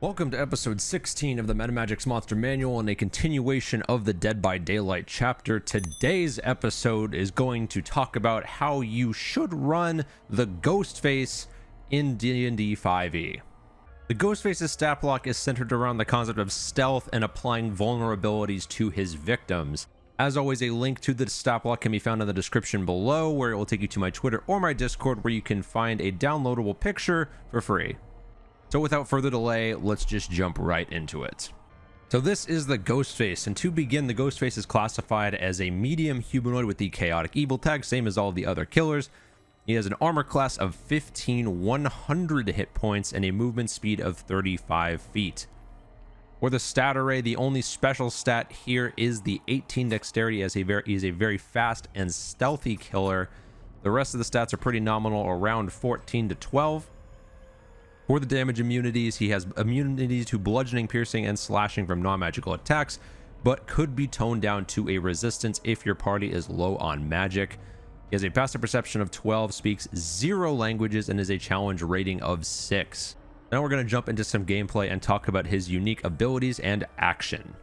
Welcome to episode 16 of the Metamagix Monster Manual and a continuation of the Dead by Daylight chapter. Today's episode is going to talk about how you should run the Ghostface in DnD 5e. The Ghostface's stat block is centered around the concept of stealth and applying vulnerabilities to his victims. As always, a link to the stat block can be found in the description below, where it will take you to my Twitter or my Discord, where you can find a downloadable picture for free. So without further delay, let's just jump right into it. So this is the Ghostface, and to begin, the Ghostface is classified as a medium humanoid with the chaotic evil tag, same as all of the other killers. He has an armor class of 100 hit points and a movement speed of 35 feet. For the stat array, the only special stat here is the 18 dexterity, as he is a very fast and stealthy killer. The rest of the stats are pretty nominal, around 14 to 12. For the damage immunities, he has immunity to bludgeoning, piercing, and slashing from non-magical attacks, but could be toned down to a resistance if your party is low on magic. He has a passive perception of 12, speaks 0 languages, and is a challenge rating of 6. Now we're going to jump into some gameplay and talk about his unique abilities and action.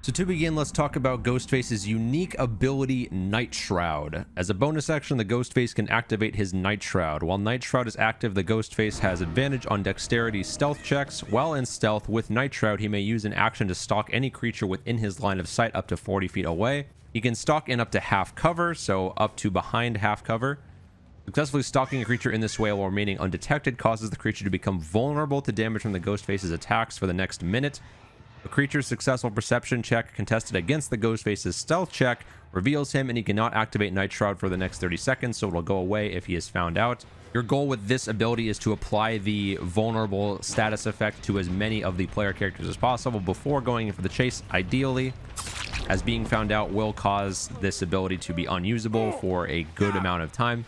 So to begin, let's talk about Ghostface's unique ability, Night Shroud. As a bonus action, the Ghostface can activate his Night Shroud. While Night Shroud is active, the Ghostface has advantage on dexterity stealth checks. While in stealth with Night Shroud, he may use an action to stalk any creature within his line of sight up to 40 feet away. He can stalk in up to half cover, so up to behind half cover. Successfully stalking a creature in this way while remaining undetected causes the creature to become vulnerable to damage from the Ghostface's attacks for the next minute. A creature's successful perception check contested against the Ghostface's stealth check reveals him, and he cannot activate Night Shroud for the next 30 seconds, so it'll go away if he is found out. Your goal with this ability is to apply the vulnerable status effect to as many of the player characters as possible before going in for the chase, ideally, as being found out will cause this ability to be unusable for a good amount of time.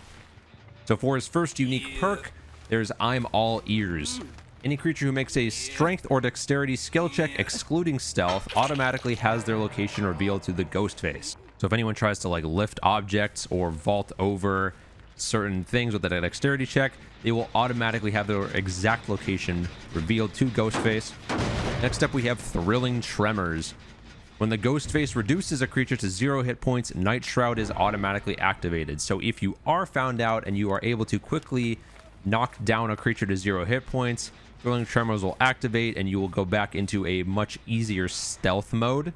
So for his first unique perk, there's I'm All Ears. Any creature who makes a strength or dexterity skill check excluding stealth automatically has their location revealed to the Ghostface. So if anyone tries to lift objects or vault over certain things with a dexterity check, they will automatically have their exact location revealed to Ghostface. Next up, we have Thrilling Tremors. When the Ghostface reduces a creature to 0 hit points, Night Shroud is automatically activated. So if you are found out and you are able to quickly knock down a creature to 0 hit points, Thrilling Tremors will activate and you will go back into a much easier stealth mode.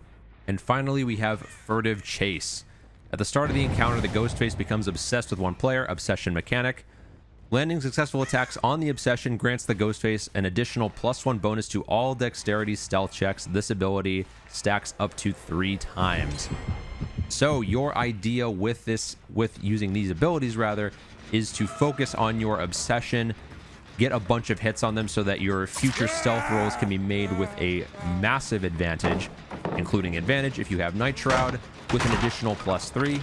And finally, we have Furtive Chase. At the start of the encounter, the Ghostface becomes obsessed with one player, Obsession Mechanic. Landing successful attacks on the Obsession grants the Ghostface an additional +1 bonus to all dexterity stealth checks. This ability stacks up to 3 times. So your idea with using these abilities is to focus on your Obsession, get a bunch of hits on them so that your future stealth rolls can be made with a massive advantage, including advantage if you have Night Shroud with an additional +3.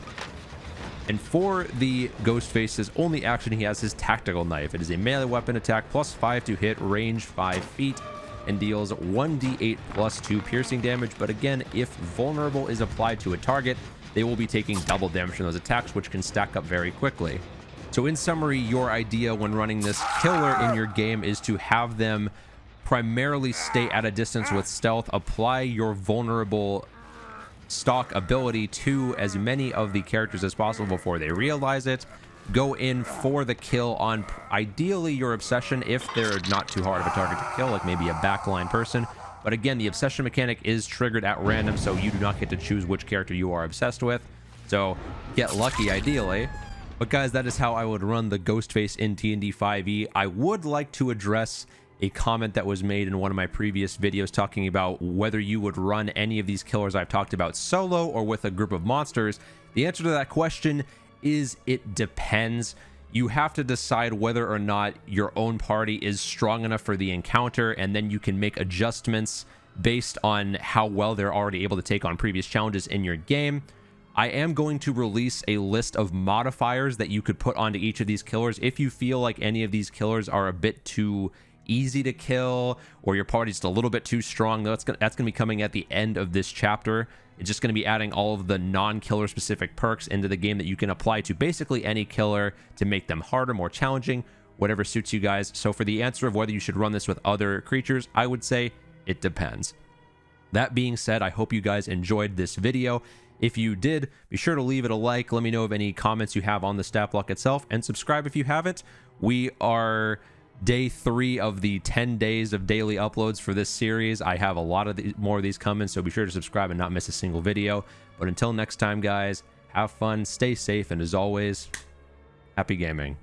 And for the Ghostface's only action, he has his Tactical Knife. It is a melee weapon attack +5 to hit, range 5 feet, and deals 1d8 +2 piercing damage. But again, if vulnerable is applied to a target, they will be taking double damage from those attacks, which can stack up very quickly. So in summary, your idea when running this killer in your game is to have them primarily stay at a distance with stealth, apply your vulnerable stock ability to as many of the characters as possible before they realize it, go in for the kill on ideally your Obsession if they're not too hard of a target to kill, like maybe a backline person. But again, the Obsession mechanic is triggered at random, so you do not get to choose which character you are obsessed with. So get lucky ideally. But guys, that is how I would run the Ghostface in DnD 5e. I would like to address a comment that was made in one of my previous videos talking about whether you would run any of these killers I've talked about solo or with a group of monsters. The answer to that question is it depends. You have to decide whether or not your own party is strong enough for the encounter, and then you can make adjustments based on how well they're already able to take on previous challenges in your game. I am going to release a list of modifiers that you could put onto each of these killers if you feel like any of these killers are a bit too easy to kill or your party's just a little bit too strong. That's going to be coming at the end of this chapter. It's just going to be adding all of the non-killer specific perks into the game that you can apply to basically any killer to make them harder, more challenging, whatever suits you guys. So for the answer of whether you should run this with other creatures, I would say it depends. That being said, I hope you guys enjoyed this video. If you did, be sure to leave it a like. Let me know of any comments you have on the stat block itself, and subscribe if you haven't. We are day 3 of the 10 days of daily uploads for this series. I have a lot of more of these coming, so be sure to subscribe and not miss a single video. But until next time, guys, have fun, stay safe, and as always, happy gaming.